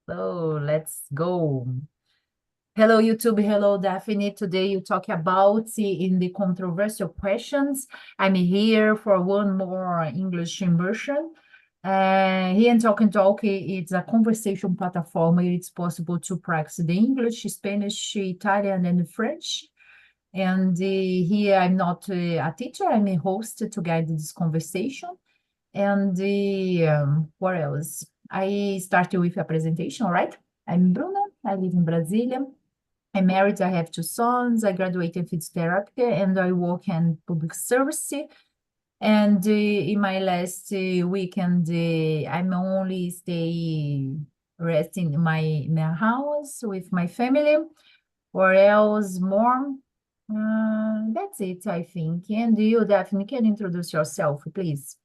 So let's go. Hello, YouTube. Hello, Daphne. Today you talk about in the controversial questions. I'm here for one more English immersion. Here in Talk and Talk, it's a conversation platform. It's possible to practice the English, Spanish, Italian, and French. And here I'm not a teacher, I'm a host to guide this conversation. And what else? I started with a presentation, right? I'm Bruna, I live in Brasilia. I'm married, I have two sons, I graduated in physiotherapy, and I work in public service. And in my last weekend, I'm only stay resting in my house with my family, or else more. That's it, I think. And you, Daphne, can introduce yourself, please?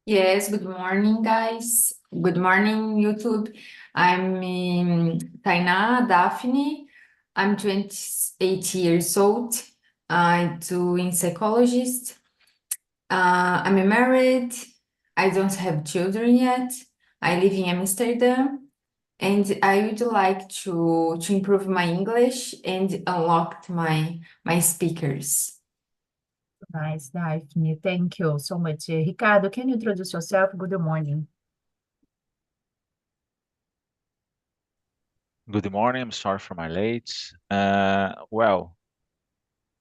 Yes, good morning, guys. Good morning, YouTube. I'm Tainá Daphne. I'm 28 years old. I do in psychologist. I'm married. I don't have children yet. I live in Amsterdam, and I would like to improve my English and unlock my speakers. Nice, Daphne. Thank you so much. Ricardo, can you introduce yourself? Good morning. Good morning. I'm sorry for my late.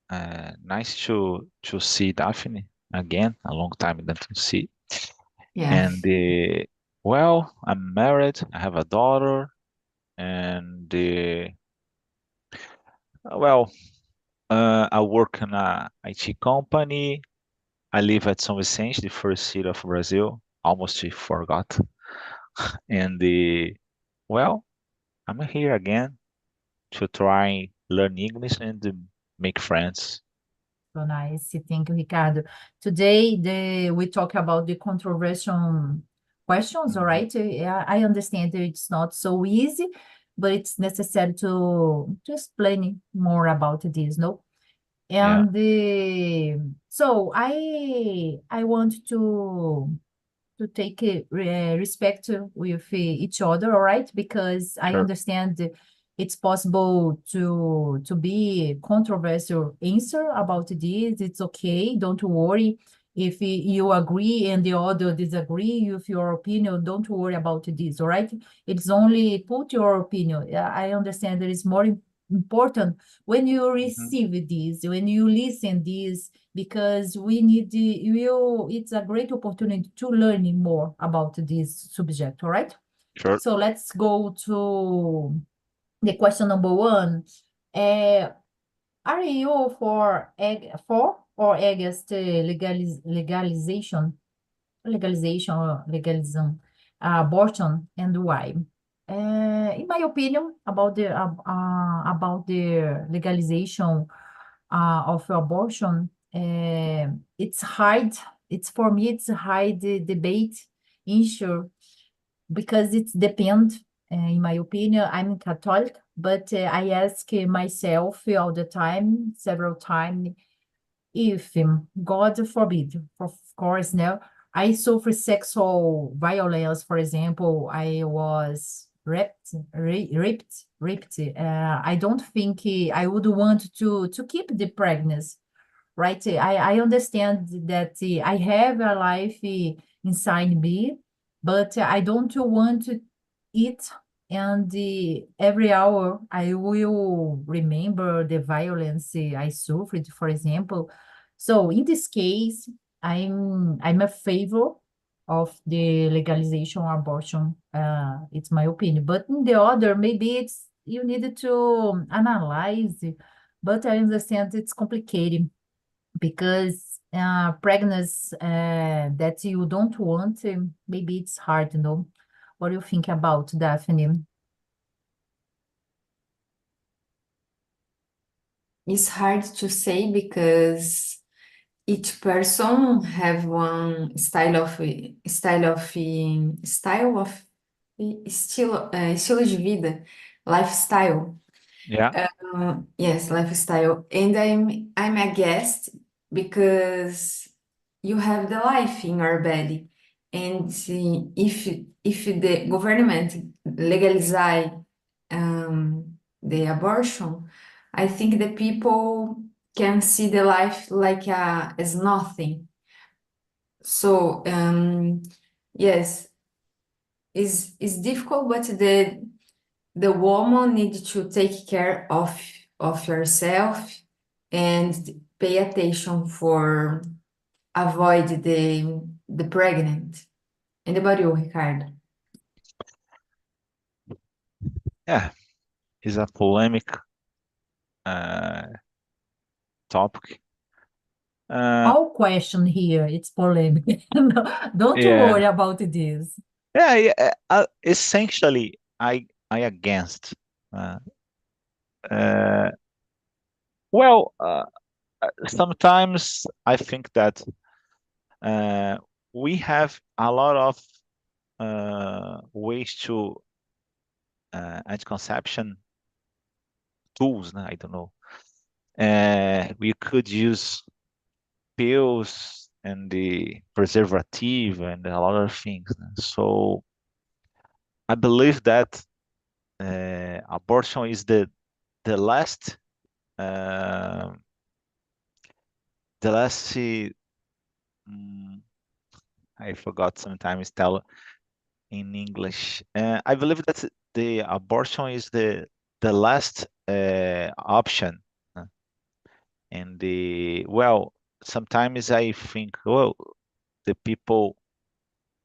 Nice to see Daphne again. A long time that to see. Yeah. And I'm married. I have a daughter, and well, I work in a IT company. I live at São Vicente, the first city of Brazil. Almost forgot. And well, I'm here again to try learn English and make friends. So nice. Thank you, Ricardo. Today, we talk about the controversial questions, all Mhm. right? I understand that it's not so easy, but it's necessary to explain more about this, no? Yeah, And so I want to take respect with each other, all right? Because I sure. understand it's possible to be controversial answer about this. It's okay. Don't worry. If you agree and the other disagree with your opinion, don't worry about this, all right? It's only put your opinion. I understand that it's more important when you Mhm. receive this, when you listen this, because we need it's a great opportunity to learn more about this subject, all right? Sure. So let's go to the question number one. Uh, are you for or against legalization or legalism abortion, and why? In my opinion, about the legalization of abortion, it's hard. It's for me, it's a hard debate issue because it's depend. In my opinion, I'm Catholic, but I ask myself all the time, several times, if God forbid, of course, now I suffer sexual violence, for example, I was raped. I don't think I would want to keep the pregnancy, right? I understand that I have a life inside me, but I don't want to eat. And every hour I will remember the violence I suffered, for example. So in this case, I'm a favor of the legalization of abortion. It's my opinion. But in the other, maybe it's you need to analyze. But I understand it's complicated because pregnancy that you don't want, maybe it's hard, What do you think about, Daphne? It's hard to say because each person have one estilo de vida, lifestyle. Yeah. Yes, lifestyle. And I'm a guest because you have the life in your belly. And if the government legalize the abortion, I think the people can see the life like as nothing. So yes, it's difficult, but the woman needs to take care of yourself and pay attention for avoid the pregnant. And about you, Ricardo? Yeah, it's a polemic uh, topic. All question here, it's polemic. Don't worry Yeah, about this. yeah. Essentially, I against. Uh, uh, well, sometimes I think that uh, we have a lot of ways to anti-conception tools. I don't know. We could use pills and the preservative and a lot of things. So I believe that abortion is the last uh, the last mm, I forgot sometimes tell in English. I believe that the abortion is the last option. uh, And the well, sometimes I think, well, the people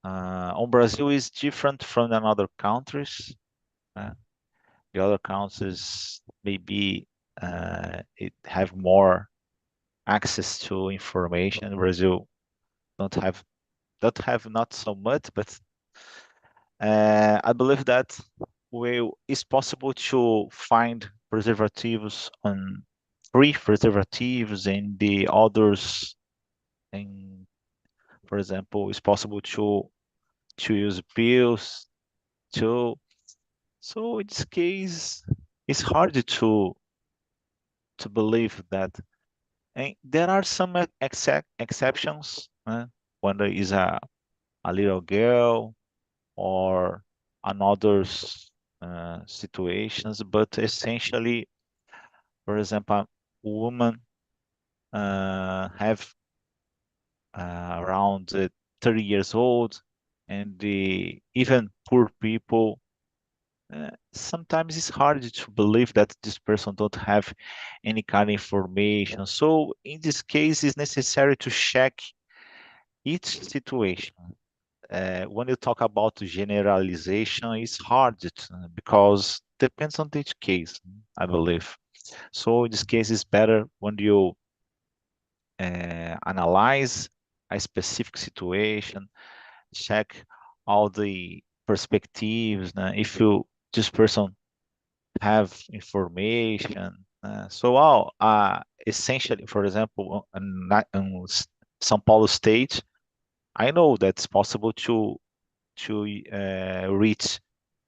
on Brazil is different from another countries. Uh, the other countries maybe it have more access to information. Brazil don't have don't have not so much, but I believe that it's possible to find preservatives on free preservatives and the others. And for example, it's possible to use pills too. So in this case, it's hard to believe that. And there are some exceptions when there is a little girl or another situations, but essentially, for example, a woman have around 30 years old, and even poor people. Sometimes it's hard to believe that this person don't have any kind of information. So in this case, it's necessary to check each situation. When you talk about generalization, it's hard because depends on each case, I believe. So in this case, it's better when you analyze a specific situation, check all the perspectives. If you this person have information. Essentially, for example, in São Paulo State, I know that it's possible to reach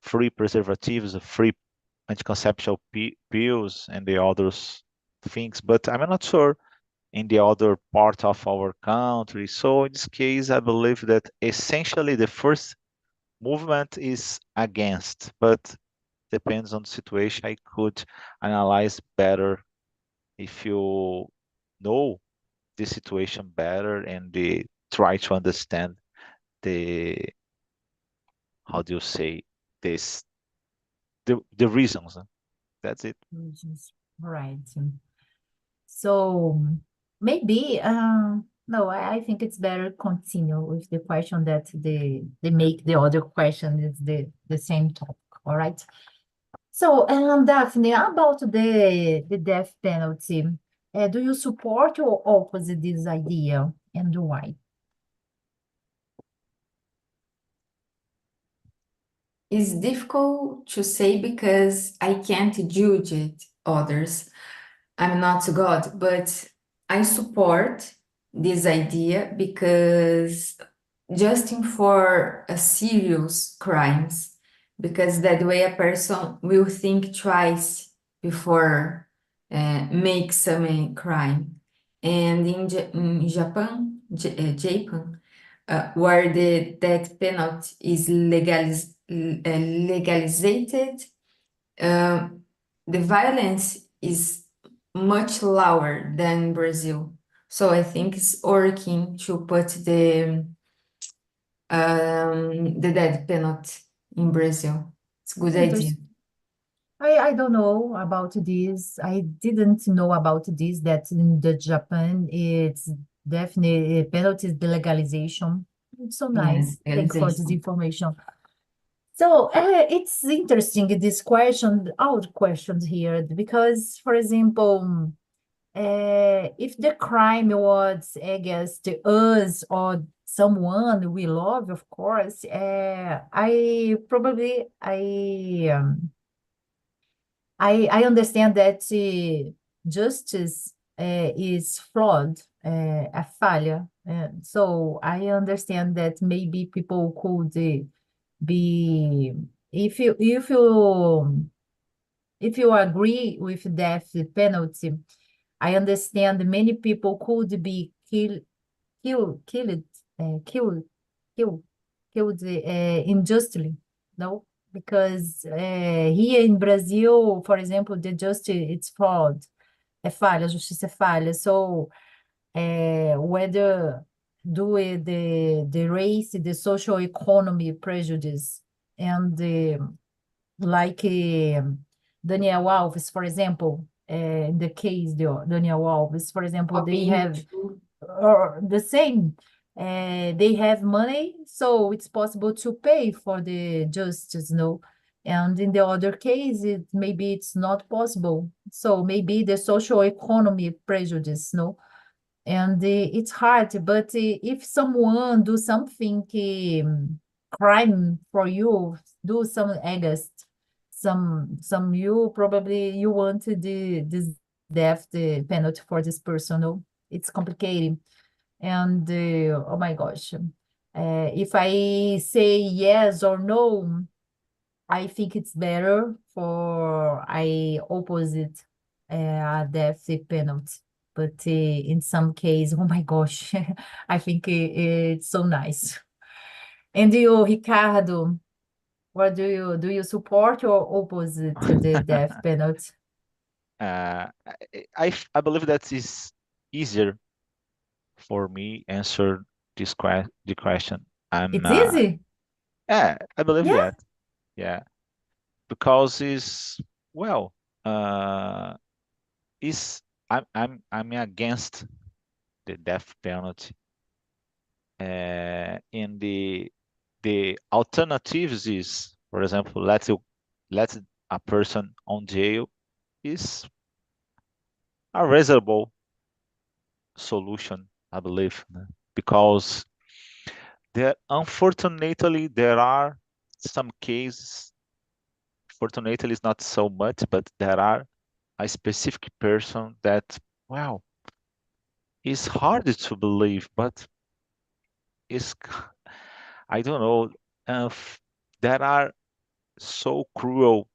free preservatives, free anticonception pills, and the others things, but I'm not sure in the other part of our country. So in this case, I believe that essentially the first movement is against, but depends on the situation. I could analyze better if you know the situation better and try to understand the how do you say this the reasons. That's it. Reasons. Right. So maybe no, I think it's better continue with the question that they make the other question is the same topic. All right. So Daphne, about the death penalty, do you support or oppose this idea and why? It's difficult to say because I can't judge it, others. I'm not God, but I support this idea because justing for a serious crimes, because that way a person will think twice before make some crime. And in Japan, where the death penalty is legalized, the violence is much lower than Brazil. So I think it's working to put the death penalty in Brazil. It's a good idea. I don't know about this. I didn't know about this, that in the Japan, it's definitely penalties, the legalization. It's so Yeah, nice. Thanks for this legalization. information. So it's interesting, this question, our questions here, because, for example, if the crime was against us or someone we love, of course, I understand that justice is flawed, a falha. So I understand that maybe people could be, if you agree with death penalty, I understand many people could be kill, killed, killed, killed, killed unjustly, no? Because here in Brazil, for example, the justice, it's fraud, é falha, a justiça é falha. So, whether do it the race, the social economy prejudice, and like Daniel Alves, for example, in the case the Daniel Alves, for example, they Robinho have too. or the same. They have money, so it's possible to pay for the justice, no? And in the other case, maybe it's not possible. So maybe the social economy prejudice, no? And it's hard, but if someone do something crime for you, do some against some you probably you want this death the penalty for this person, no? It's complicated. And oh my gosh, if I say yes or no, I think it's better for I opposite death penalty. But in some case, oh my gosh, I think it's so nice. And you, Ricardo, what do you support or opposite the death penalty? I believe that is easier for me answer the question. I'm It's easy. yeah, I believe Yeah. that. Yeah, because is well, uh, is I'm against the death penalty. In the alternatives is, for example, let a person on jail is a reasonable solution, I believe, né? Because there unfortunately there are some cases, fortunately it's not so much, but there are a specific person that, well, is hard to believe, but is I don't know, there are so cruel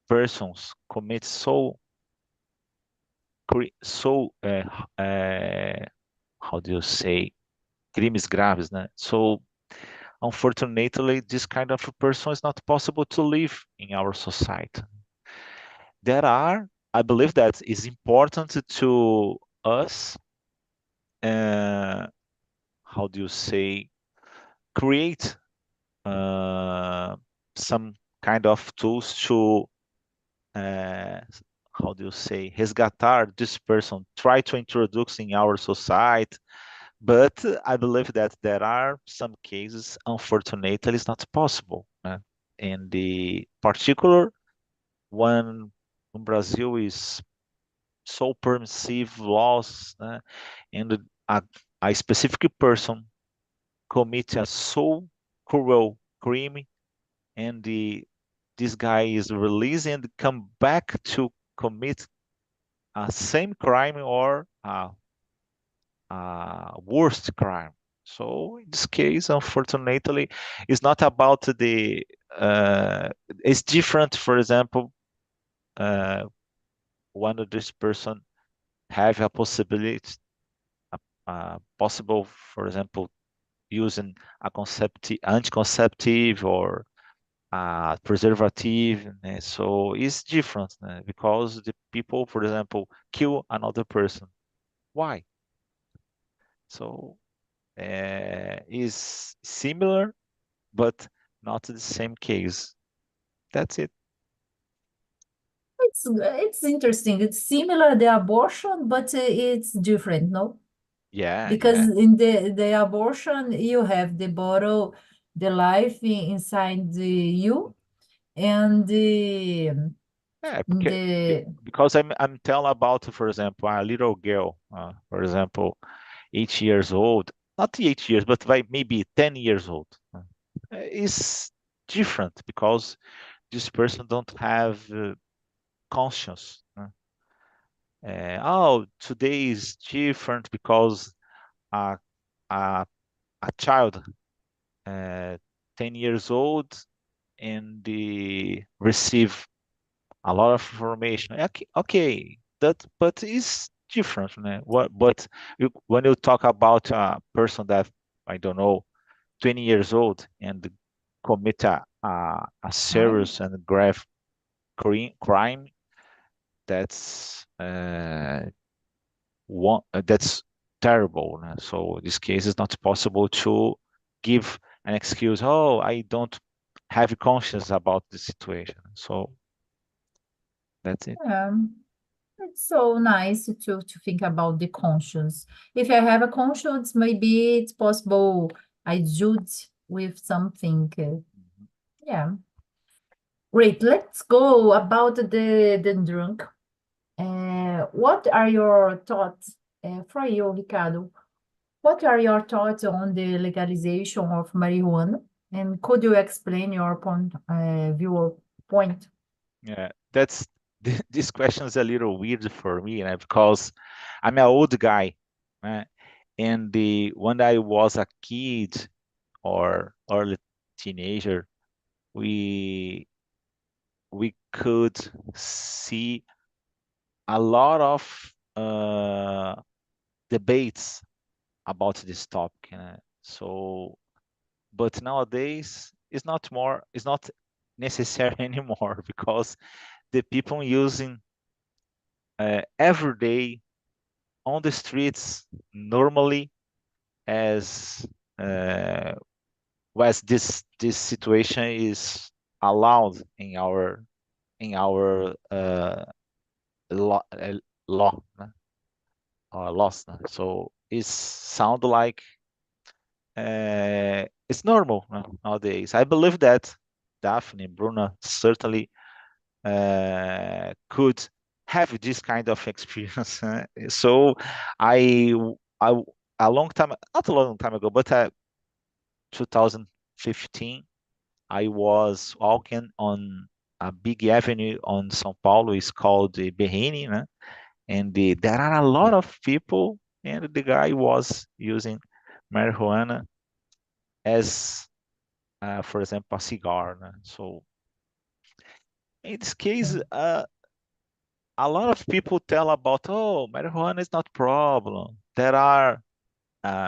persons commit so how do you say, crimes graves, né? So unfortunately, this kind of a person is not possible to live in our society. There are, I believe that is important to us, uh, how do you say, create uh, some kind of tools to, uh, how do you say, resgatar this person, try to introduce in our society. But I believe that there are some cases, unfortunately, it's not possible. In the particular one in Brazil is so permissive laws, and a specific person commit a so cruel crime, and this guy is released and come back to commit a same crime or a worst crime. So in this case, unfortunately, it's not about it's different. For example, uh, one of this person have a possibility, possible, for example, using a anticonceptive or a preservative. So it's different because the people, for example, kill another person. Why? So is similar, but not the same case. That's it. It's interesting. It's similar the abortion, but it's different, no? Yeah, Because yeah. in the abortion you have the bottle, the life inside you, and Yeah, the because I'm telling about, for example, a little girl, for example, 8 years old, not 8 years, but like maybe 10 years old, is different because this person don't have conscience. Oh, today is different because a a, a child, uh, 10 years old, and they receive a lot of information. Okay, okay, that but it's different. But when you talk about a person that I don't know, 20 years old and commit a time. serious and grave crime, that's that's terrible. So in this case, it's not possible to give an excuse. Oh, I don't have conscience about the situation. So that's it. It's so nice to think about the conscience. If I have a conscience, maybe it's possible I judge with something. Yeah, great. Let's go about the drunk. What are your thoughts for you, Ricardo? What are your thoughts on the legalization of marijuana? And could you explain your viewpoint? Yeah, that's this question is a little weird for me, because I'm an old guy, uh, and the when I was a kid or early teenager, we we could see a lot of debates about this topic. So, but nowadays it's not necessary anymore because the people using every day on the streets normally as uh, this situation is allowed in our law, law or laws. So it sound like it's normal nowadays. I believe that Daphne and Bruna certainly could have this kind of experience. So I, I, a long time, not a long time ago, but 2015, I was walking on a big avenue on São Paulo. It's called the Berrini, né? And there are a lot of people, and the guy was using marijuana as, for example, a cigar. Né? So in this case, a lot of people tell about, oh, marijuana is not problem. There are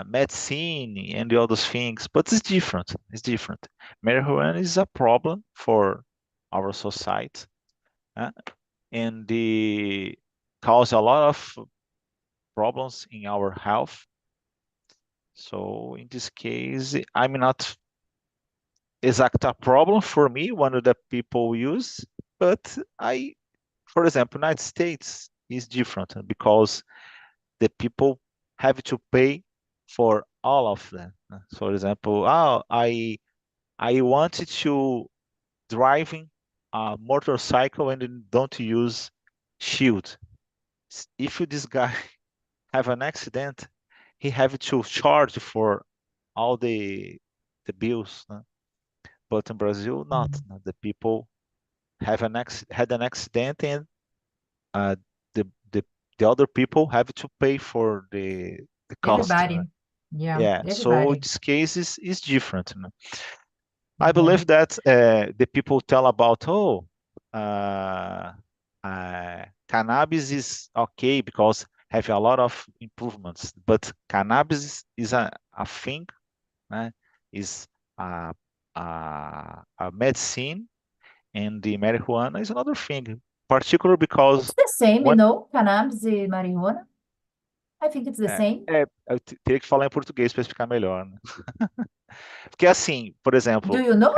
medicine and the other things, but it's different. It's different. Marijuana is a problem for our society, uh, and the cause a lot of problems in our health. So in this case, I'm not exact a problem for me, one of the people use, but for example, United States is different because the people have to pay for all of them. So, for example, I wanted to driving a motorcycle and then don't use shield. If this guy have an accident, he have to charge for all the bills. But in Brazil, not. Mhm. The people had an accident, and uh, the the the other people have to pay for the cost. Everybody. Yeah, Yeah, so everybody. this case is different. I Yeah. believe that the people tell about, oh, uh, cannabis is okay because have a lot of improvements, but cannabis is a thing né? Is a medicine, and the marijuana is another thing. Particular because It's the same, when cannabis e marijuana. I think it's the same. eu teria que falar em português para explicar melhor, né? Porque assim, por Do exemplo, you know,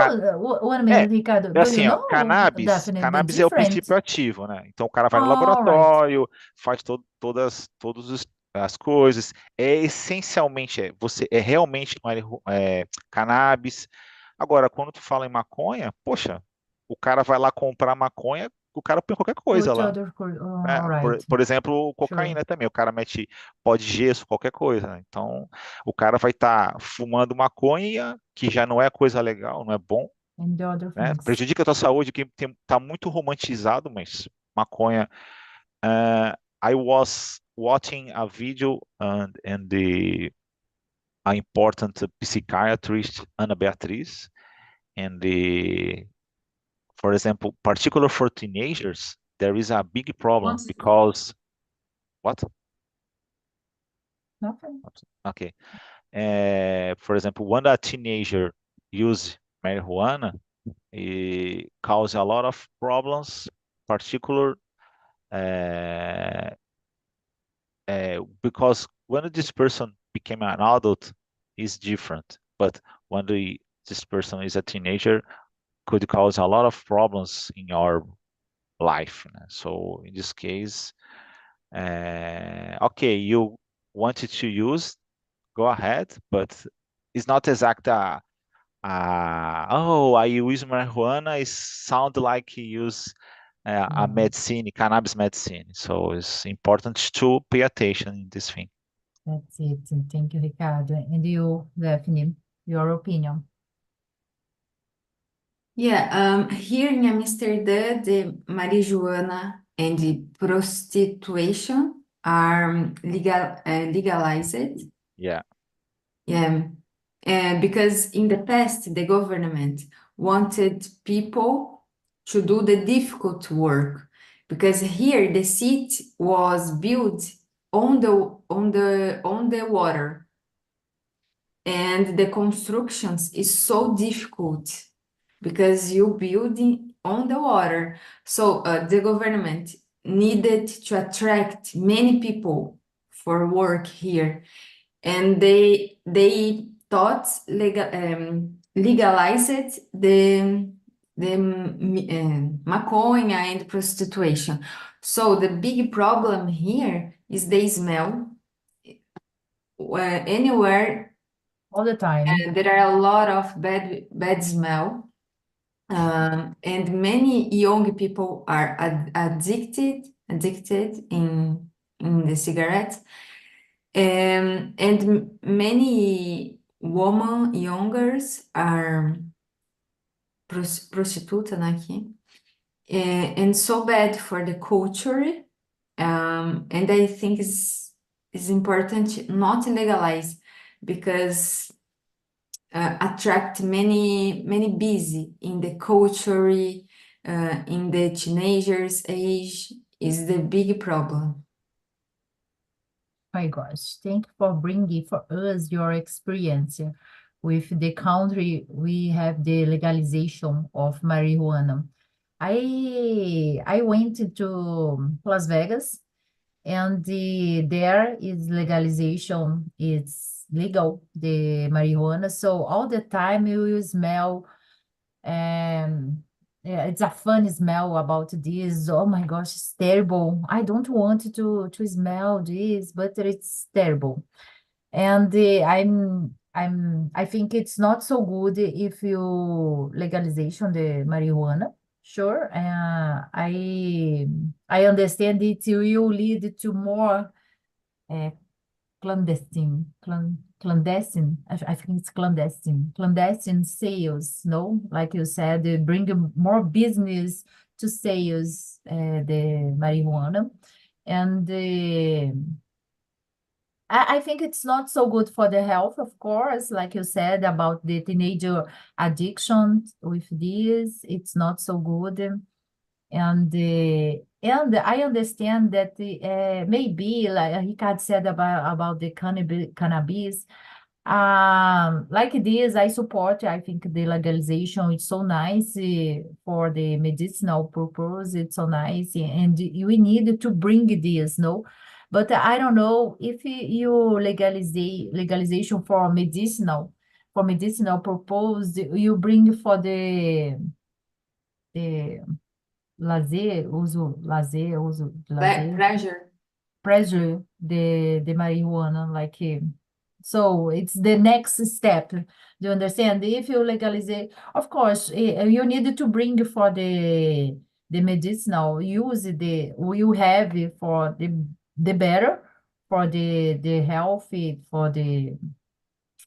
one é, minute, Ricardo, é do you assim, ó, know, Daphne, the cannabis é o different? princípio ativo, né? Então o cara vai no All right. laboratório, faz todas as coisas. É essencialmente, você é realmente cannabis. Agora, quando tu fala em maconha, poxa, o cara vai lá comprar maconha, o cara põe qualquer coisa Put lá. other, Né? all right, Por exemplo, sure. cocaína também, o cara mete pó de gesso, qualquer coisa, né? Então, o cara vai estar fumando maconha, que já não é coisa legal, não é bom, And the other né? things. Prejudica a tua saúde, que tá muito romantizado, mas maconha. I was watching a video and a important psychiatrist, Ana Beatriz, and for example, particular for teenagers, there is a big problem because what? Nothing. Okay. For example, when a teenager use marijuana, it cause a lot of problems, particular uh, because when this person became an adult is different, but when this person is a teenager, could cause a lot of problems in your life. Né? So in this case, okay, you wanted to use, go ahead, but it's not exact. Oh, I use marijuana. It sound like you use a Yeah, medicine, cannabis medicine. So it's important to pay attention in this thing. that's it. Thank you, Ricardo. And you, Daphne, your opinion. Yeah, here in Amsterdam, the marijuana and the prostitution are legalized. Yeah, Yeah, because in the past, the government wanted people to do the difficult work, because here the city was built on the water, and the constructions is so difficult because you building on the water. So the government needed to attract many people for work here, and they thought legalized the maconha and prostitution. So the big problem here is the smell. Anywhere All the time. there are a lot of bad smell. And many young people are addicted in the cigarettes. And many women youngers are prostituta, né, aqui. And so bad for the culture. And I think it's important not to legalize, because attract many busy in the culture, in the teenagers age is the big problem. My gosh, thank you for bringing for us your experience with the country. We have the legalization of marijuana. I went to Las Vegas, and there is legalization. It's legal, the marijuana. So all the time you will smell, yeah, it's a fun smell about this. Oh my gosh, it's terrible. I don't want to smell this, but it's terrible. And I think it's not so good if you legalization the marijuana. Sure, I understand it will lead to more uh, clandestine. I think it's clandestine sales. No, like you said, they bring more business to sales the marijuana, and I think it's not so good for the health, of course, like you said about the teenager addiction with this, it's not so good. And I understand that maybe, like Ricardo said about the cannabis, Like this, I support. I think the legalization is so nice for the medicinal purpose. It's so nice, and we need to bring this, no? But I don't know if you legalization for medicinal purpose, you bring for the uso de lazer. Pleasure. Presley, the marijuana, like so it's the next step. Do you understand? If you legalize it, of course, you need to bring for the medicinal use the you have it for the better for the health for the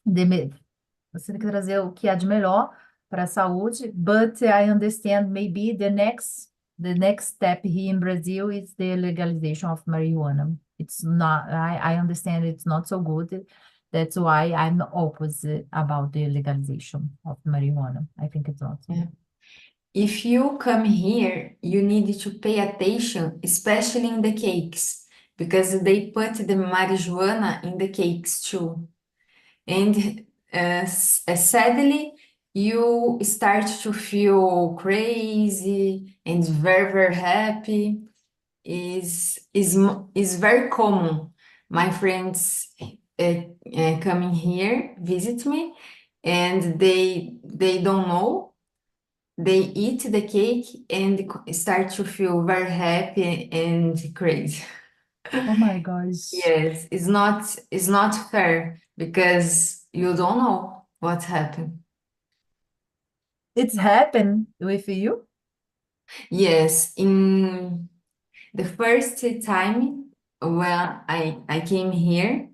você tem que trazer o que há de melhor para a saúde, but I understand maybe the next step here in Brazil is the legalization of marijuana. It's not, I understand it's not so good. That's why I'm opposite about the legalization of marijuana. I think it's not. Yeah. If you come here, you need to pay attention, especially in the cakes, because they put the marijuana in the cakes too. And sadly, you start to feel crazy and very, very happy. Is very common. My friends coming here visit me, and they don't know. They eat the cake and start to feel very happy and crazy. Oh my gosh. Yes, it's not fair because you don't know what happened. It's happened with you? Yes, in the first time when I came here,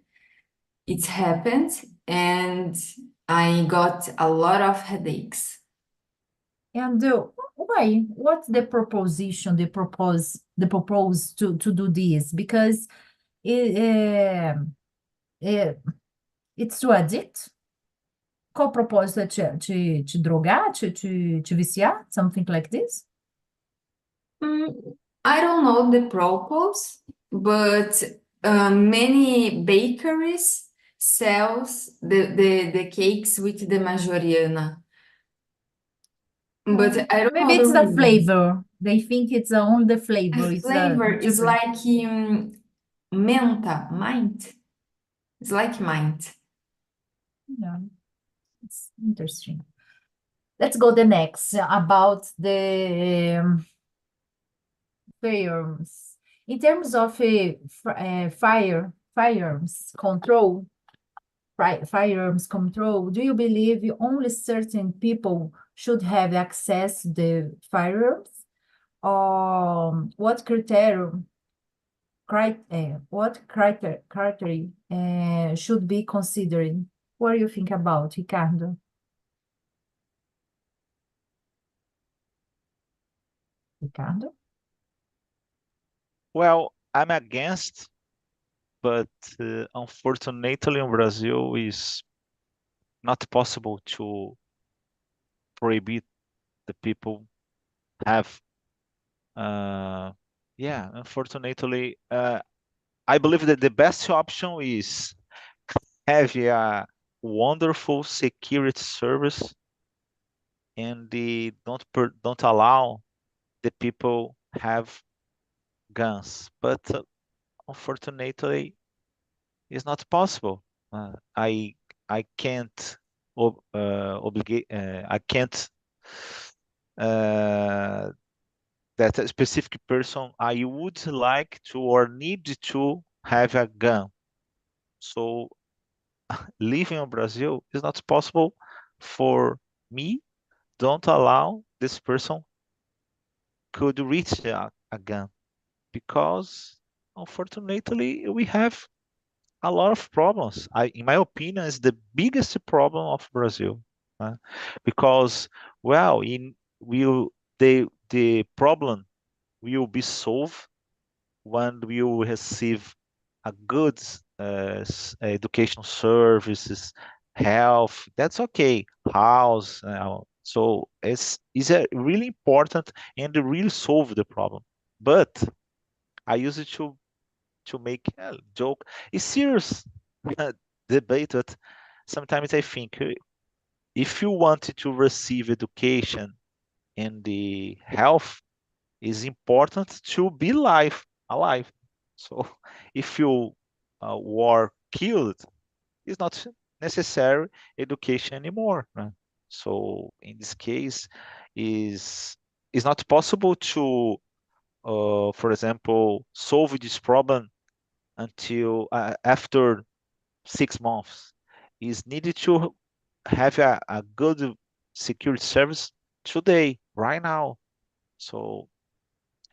it happened and I got a lot of headaches. And why? What's the proposition, the propose to do this? Because it, it's to addict? Qual o propósito? É te drogar? Te viciar? Something like this? I don't know the purpose, but many bakeries sells the cakes with the majoriana. But I don't Maybe know the it's the reason. flavor. They think it's only the flavor. The It's flavor is different. like menta, mint. It's like mint. Yeah, it's interesting. Let's go the next about the firearms. In terms of firearms control, do you believe only certain people should have access to the firearms? Or what criteria should be considered? What do you think about, Ricardo? Ricardo? Well, I'm against, but unfortunately in Brazil is not possible to prohibit the people have yeah, unfortunately I believe that the best option is have a wonderful security service and don't allow the people have guns. But unfortunately, it's not possible. I can't obligate. I can't uh, that a specific person I would like to or need to have a gun. So living in Brazil is not possible for me. Don't allow this person could reach a gun because unfortunately we have a lot of problems. In my opinion, is the biggest problem of Brazil, because well, in will the problem will be solved when we will receive a good education services, health. That's okay. House. So it's a really important and really solve the problem. But I use it to make a joke. It's serious debate. But sometimes I think if you want to receive education and the health is important to be alive. So if you were killed, it's not necessary education anymore. Right? So in this case, is it's not possible to, for example, solve this problem until after 6 months. Is needed to have a good security service today, right now. So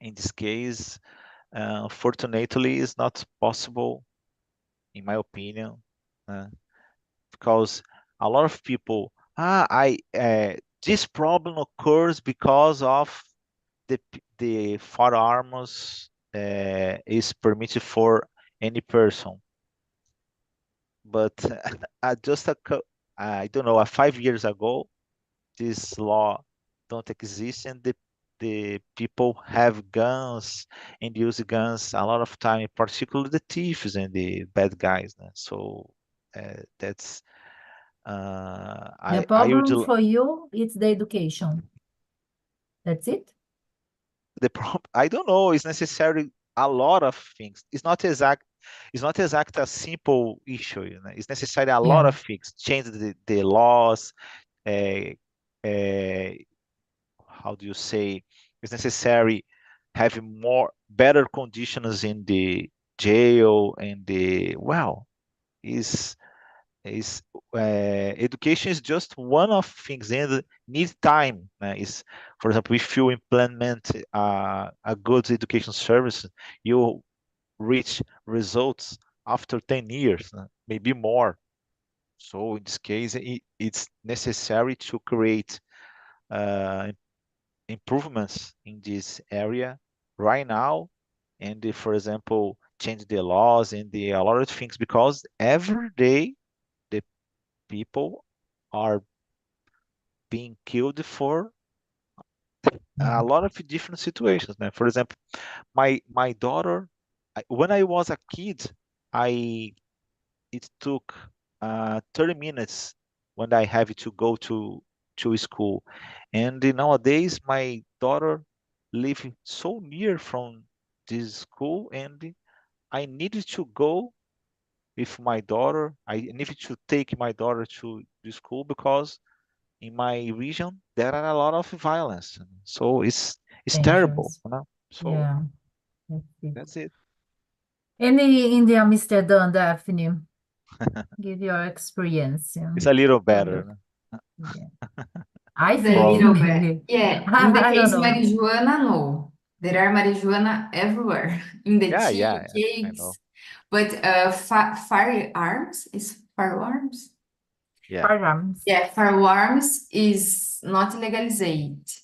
in this case, fortunately, it's not possible, in my opinion, uh, because a lot of people, I this problem occurs because of the firearms is permitted for any person, but just I don't know, 5 years ago, this law don't exist, and the people have guns and use guns a lot of time, particularly the thieves and the bad guys. Né? So that's The I would problem for you is the education. That's it? I don't know. It's necessary a lot of things. It's not exact a simple issue. You know? It's necessary a lot Yeah, of things. Change the laws. Uh, uh, how do you say? It's necessary having more better conditions in the jail and the well. Is education is just one of things and need time. Is for example, if you implement a good education service, you reach results after 10 years, maybe more. So in this case, it's necessary to create uh, improvements in this area right now, and for example, change the laws and a lot of things, because every day the people are being killed for yeah. a lot of different situations. Né? For example, my daughter, when I was a kid, I it took 30 minutes when I have to go to school, and nowadays my daughter live so near from this school, and I needed to go with my daughter. I needed to take my daughter to the school because in my region there are a lot of violence, so it's terrible, Dangerous. you know. So Yeah, that's it. that's it. In the Amsterdam, Daphne, give your experience. It's a little How better, look? né? Yeah. I The think Probably. little bit. maybe. Yeah, in the I don't case know. marijuana, no. There are marijuana everywhere in the Yeah, tea, yeah, I know. cakes, but firearms is firearms? Yeah. Firearms. Yeah, firearms is not legalized.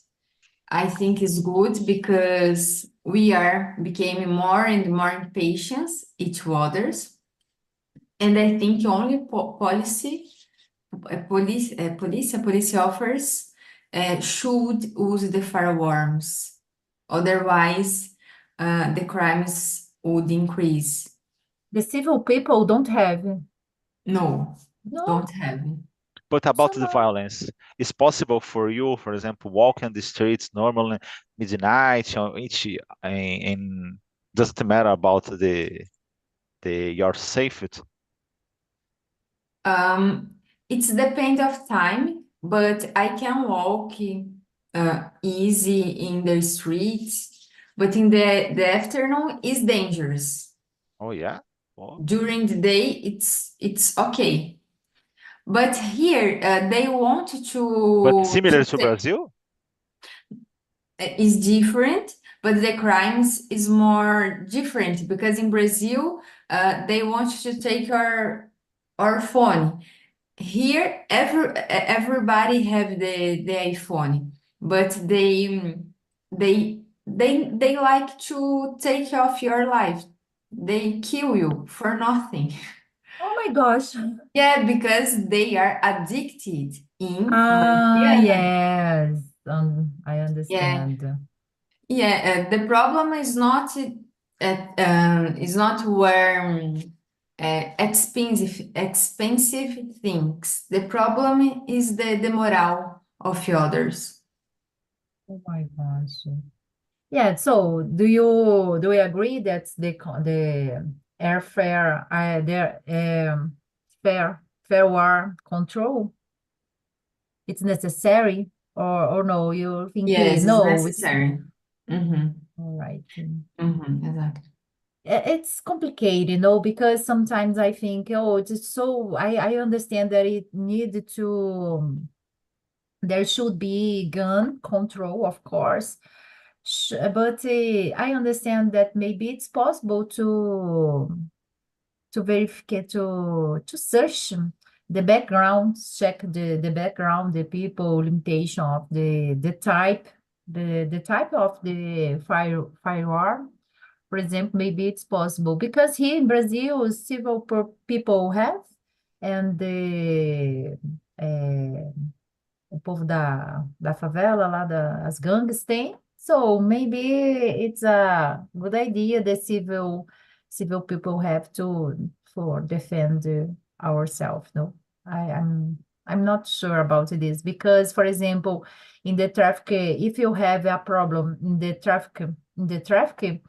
I think it's good because we are becoming more and more impatient each others, and I think only police offers should use the firearms. Otherwise, the crimes would increase. The civil people don't have. No, No, don't have. But about so the no. violence, it's possible for you, for example, walk on the streets normally midnight or each in doesn't matter about the your safety. Um, it's depend of time, but I can walk easy in the streets. But in the afternoon is dangerous. Oh yeah. Oh. During the day, it's okay. But here, they want But to similar to Brazil? is different, but the crimes is more different because in Brazil, they want to take our phone. Here, everybody have the iPhone, but they like to take off your life. They kill you for nothing. Oh my gosh. Yeah, because they are addicted in Ah, marijuana. yes. I Yeah, understand. yeah. The problem is not where. expensive things. The problem is the morale of the others. Oh my gosh. Yeah, so do we agree that the airfare their fair war control it's necessary or no, you think Yes, it's no, it's necessary. Mm-hmm. all right. Mm-hmm. Exactly. It's complicated, because sometimes I think, oh, it's so I understand that it need to there should be gun control, of course. But I understand that maybe it's possible to verify to search the background, check the background, the people, limitation of the type, the type of the firearm. For example, maybe it's possible because here in Brazil, civil people have, and the o povo da favela lá, as gangues têm. So maybe it's a good idea the civil people have to for defend ourselves. No, I'm not sure about this because, for example, in the traffic, if you have a problem in the traffic,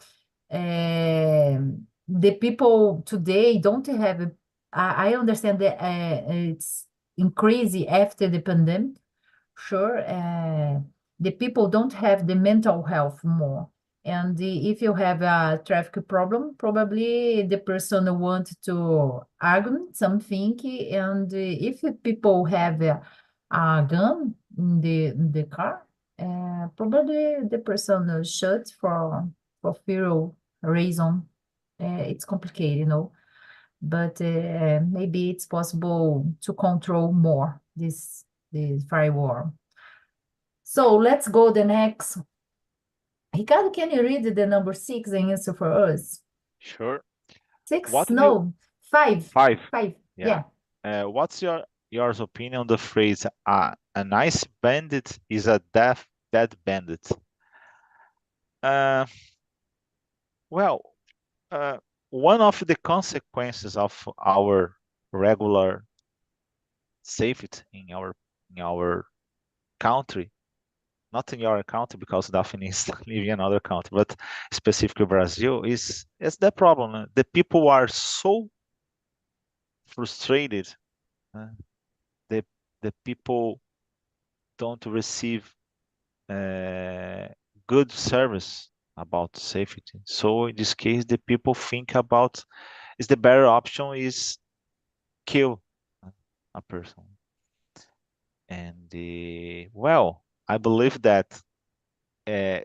the people today don't have. I understand that it's increasing after the pandemic. Sure, the people don't have the mental health more. And if you have a traffic problem, probably the person want to argue something. And if people have a gun in the car, probably the person shoot for fear reason. It's complicated, but maybe it's possible to control more this firewall. So let's go the next. Ricardo, can you read the number 6 and answer for us? Sure. 6? What do you No, 5. five? 5. Yeah. Yeah. What's your opinion on the phrase a nice bandit is a dead bandit? Uh, well, uh, one of the consequences of our regular safety in our country, not in your country because Daphne is living in another country, but specifically Brazil, is the problem. The people are so frustrated. Uh, the the people don't receive uh, good service about safety. So in this case, the people think about is the better option is kill a person. And well, I believe that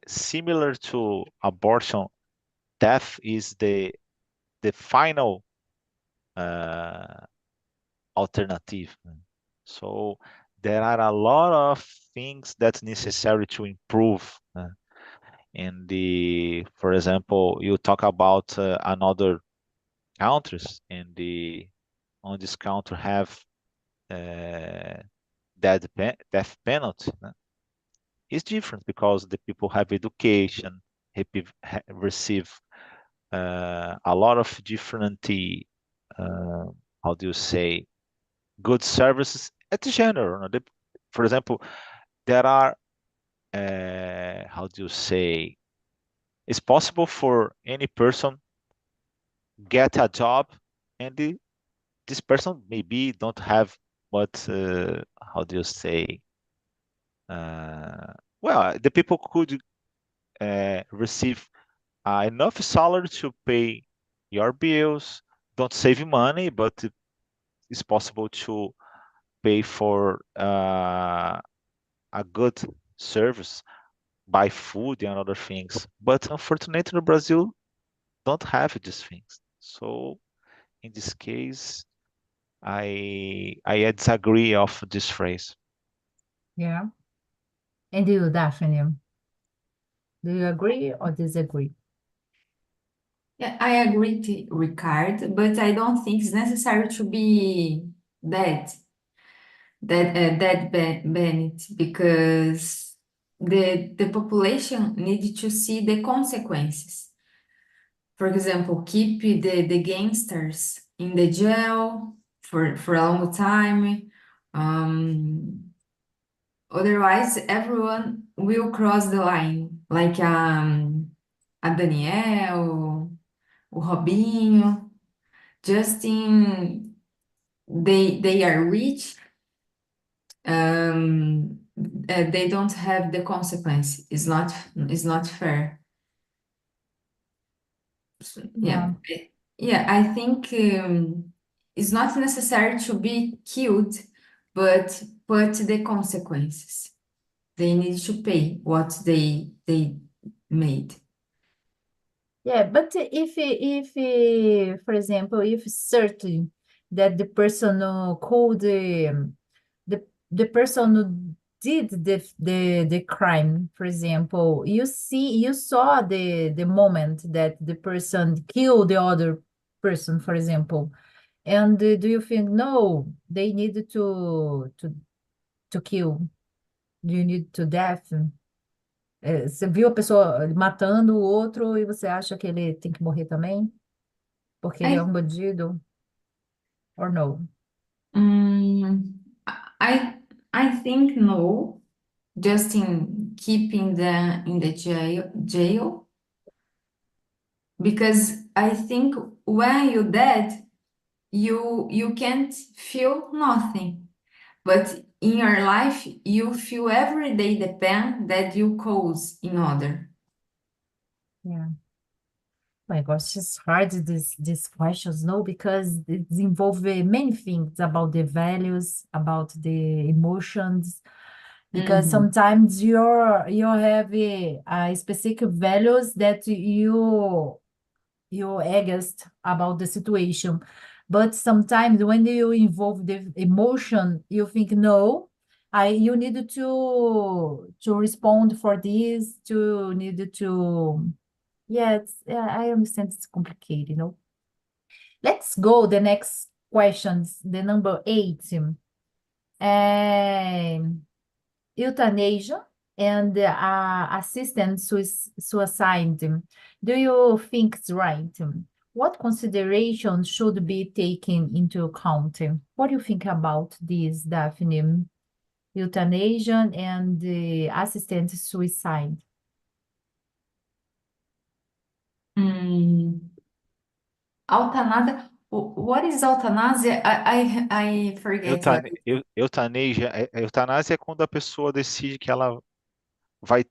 similar to abortion, death is the final uh, alternative. So there are a lot of things that's necessary to improve. In for example, you talk about another countries, and on this country have uh, death penalty. It's different because the people have education, receive a lot of different, how do you say, good services at the general. For example, there are, how do you say, it's possible for any person get a job and this person maybe don't have what, how do you say, uh, well, the people could receive enough salary to pay your bills, don't save money, but it's possible to pay for a good service, buy food and other things. But unfortunately, Brazil don't have these things. So in this case, I disagree of this phrase. Yeah. And you, Daphne, do you agree or disagree? Yeah, I agree to Ricard, but I don't think it's necessary to be dead, Bennett, because the population needs to see the consequences. For example, keep the gangsters in the jail for a long time. Otherwise, everyone will cross the line, like a Daniel, o Robinho. Justin, they are rich. They don't have the consequence. It's not fair. Yeah. Yeah, I think it's not necessary to be killed, but the consequences. They need to pay what they made. Yeah, but if for example, if certain that the person who called the person who did the crime, for example, you saw the moment that the person killed the other person, for example, and do you think no, they need to kill, do you need to death? Você viu a pessoa matando o outro e você acha que ele tem que morrer também? Porque ele é I um bandido? Or no? mm, I I think no, just in keeping in the jail, because I think when you're dead, you can't feel nothing. But in your life, you feel every day the pain that you cause in other. Yeah. My gosh, it's hard these questions, no, because it involve many things about the values, about the emotions, because Mhm. sometimes you have a specific values that you against about the situation. But sometimes when you involve the emotion, you think, no, you need to respond for this, to need to, yeah, I understand it's complicated, Let's go the next questions, the number 8. Euthanasia and assisted suicide. Do you think it's right? What consideration should be taken into account? What do you think about this, Daphne? Euthanasia and assisted suicide. Mm. Eutanásia. What is eutanásia? I forget what. Eutanásia, eutanásia é quando a pessoa decide que ela vai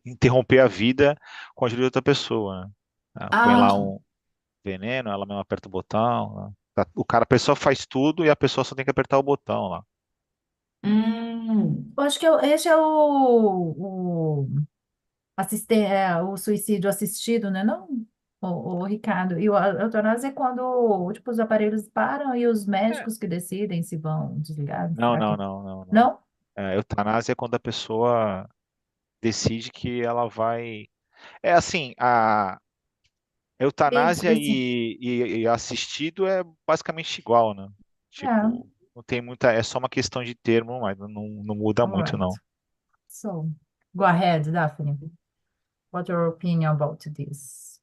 interromper a vida com a ajuda de outra pessoa, né? Ela põe Ah, lá um veneno, ela mesma aperta o botão, né? A pessoa faz tudo e a pessoa só tem que apertar o botão lá. hum. Eu acho que esse é o suicídio assistido, né? Não, o Ricardo. E a eutanásia é quando, tipo, os aparelhos param e os É. médicos que decidem se vão desligar. Não, Será não, que não, não, não. não? Eutanásia é quando a pessoa decide que ela vai. É assim, a Eles eutanásia decidem. e assistido é basicamente igual, né? Yeah, Tipo, não tem muita. É só uma questão de termo, mas não muda all muito, right. não. So, go ahead, Daphne. What's your opinion about this?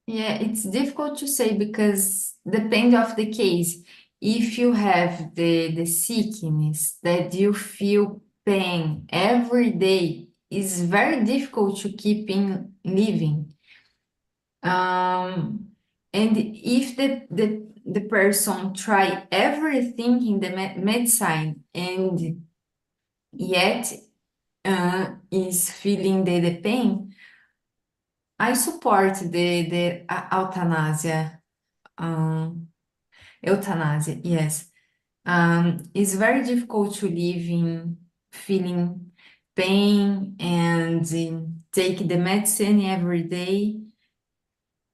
Yeah, it's difficult to say because depend of the case. If you have the sickness that you feel pain every day, it's very difficult to keep in living. And if the person try everything in the medicine and yet is feeling the pain, I support the euthanasia. Euthanasia, yes. It's very difficult to live in feeling pain and take the medicine every day.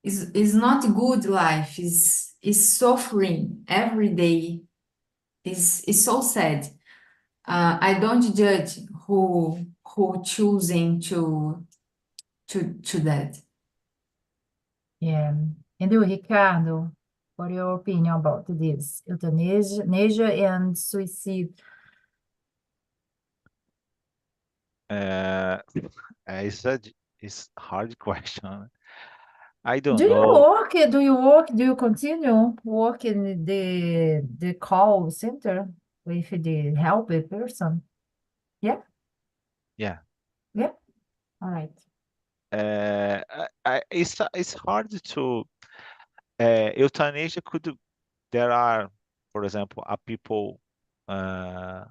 Is not good life. Is suffering every day. Is so sad. I don't judge who choosing to that. Yeah. And you, Ricardo, what your opinion about this? Euthanasia and suicide. É, it's a hard question, né? I don't Do you know. work? Do you work? Do you continue work in the call center with the help person? Yeah, Yeah. yeah. All right. It's hard to euthanasia could there are, for example, a people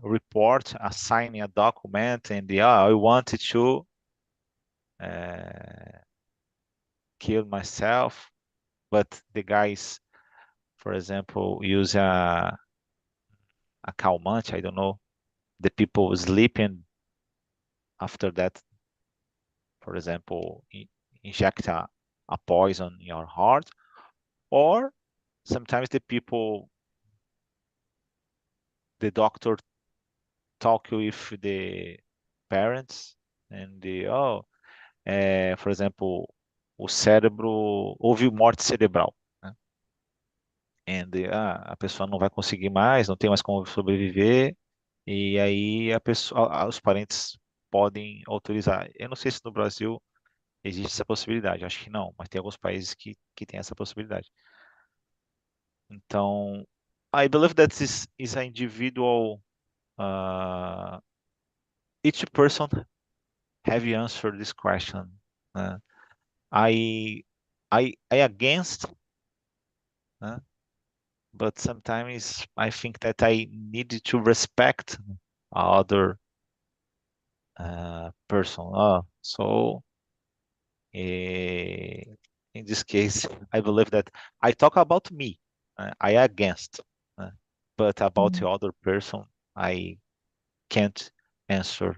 report assigning a document and I wanted to uh, kill myself, but the guys, for example, use a calmant, I don't know, the people sleeping after that, for example, inject a poison in your heart, or sometimes the doctor talk with the parents and por exemplo, o cérebro, houve morte cerebral, né? A pessoa não vai conseguir mais, não tem mais como sobreviver, e aí os parentes podem autorizar. Eu não sei se no Brasil existe essa possibilidade, acho que não, mas tem alguns países que têm essa possibilidade. Então, I believe that this is an individual, uh, each person have answered this question. Uh, I I against, but sometimes I think that I need to respect other person. So eh, in this case, I believe that I talk about me. I against, but about the Mm. other person, I can't answer.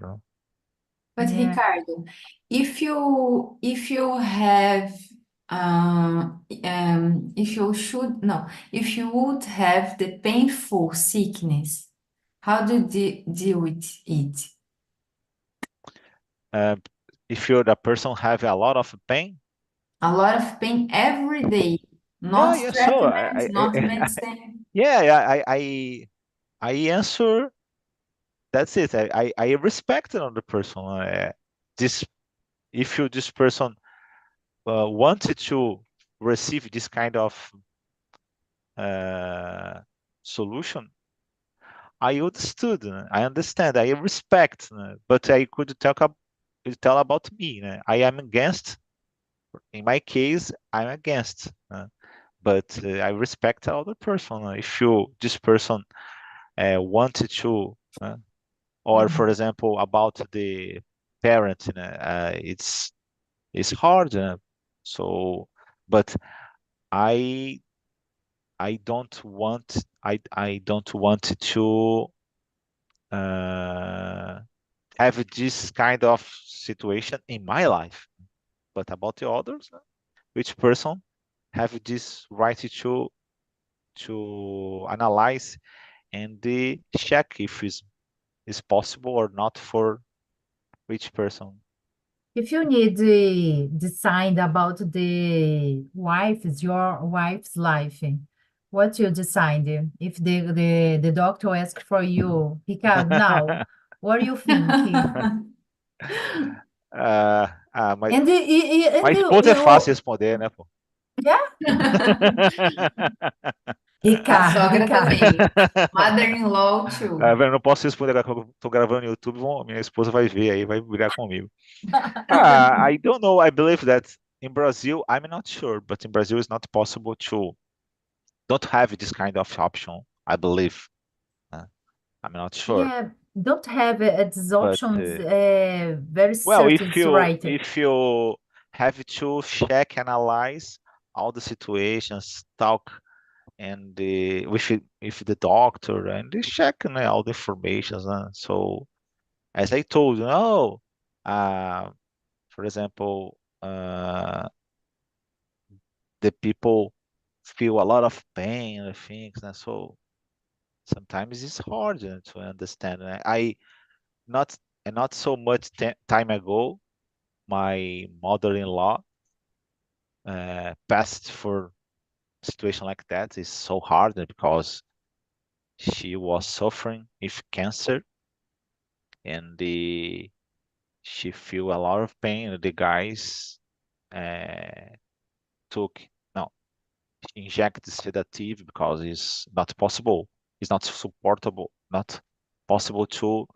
But Yeah. Ricardo, if you have if you should no, if you would have the painful sickness, how do you deal with it? Uh, if you're the person have a lot of pain, A lot of pain every day, yeah, not yeah. So treatment, not medicine. yeah, I answer. That's it. I respect another person. This if you this person wanted to receive this kind of uh, solution, I understood. I understand. I respect. But I could tell about me. I am against. In my case, I'm against. But I respect the other person. If you this person wanted to. Or for Mhm. example about the parent, it's hard, so but i I don't want to uh, have this kind of situation in my life, but about the others, which person have this right to analyze and check if is possible or not for which person. If you need to decide about your wife's life, what you decide? If the doctor asks for you, Ricardo, now, what do you think? Mas, And mas esposa é fácil you, responder, né, pô? yeah, A Ricardo, sogra Ricardo. também. Mother-in-law too. Eu não posso responder agora que eu tô gravando no YouTube, minha esposa vai ver aí, vai brigar comigo. I don't know. I believe that in Brazil, I'm not sure, but in Brazil, it's not possible to don't have this kind of option. I believe. I'm not sure, Yeah, don't have these but options very well, certain, it's right. if you have to check, analyze all the situations, talk and with the doctor and they check all the information. So as I told you, no, uh, for example, the people feel a lot of pain and things, and so sometimes it's hard to understand. I not not so much time ago, my mother-in-law passed for a situation like that. It's so hard because she was suffering with cancer and she feel a lot of pain. The guys uh, inject sedative because it's not possible, it's not supportable, not possible to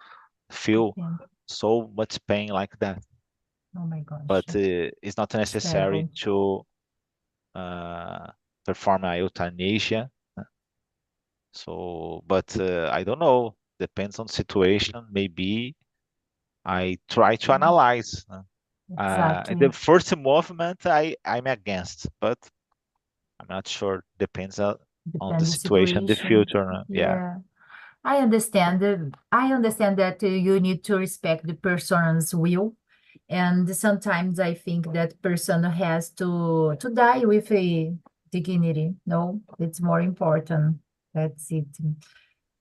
feel And, so much pain like that. oh my gosh, But it's not it's necessary terrible. to perform a euthanasia. But I don't know. Depends on situation. Maybe I try to analyze. The Exactly. first movement I'm against, but I'm not sure. Depends on the Depend the situation, the situation. future. Yeah. Yeah. I understand. I understand that you need to respect the person's will, and sometimes I think that person has to die with a dignity. No, it's more important. That's it.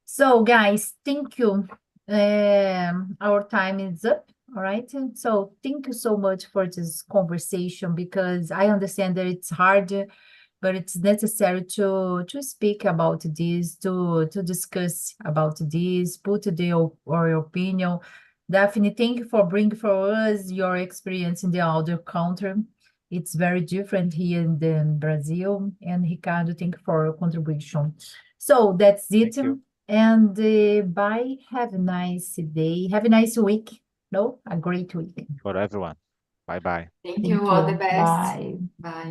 So, guys, thank you. Our time is up. All right. And so, thank you so much for this conversation because I understand that it's hard, but it's necessary to speak about this, to discuss about this, put our opinion. Daphne, thank you for bringing for us your experience in the other country. It's very different here than Brazil. And Ricardo, thank you for your contribution. So that's it. Thank you And bye. Have a nice day. Have a nice week. No, a great week. for everyone. Bye bye. Thank Thank you. All the you. best. Bye. Bye.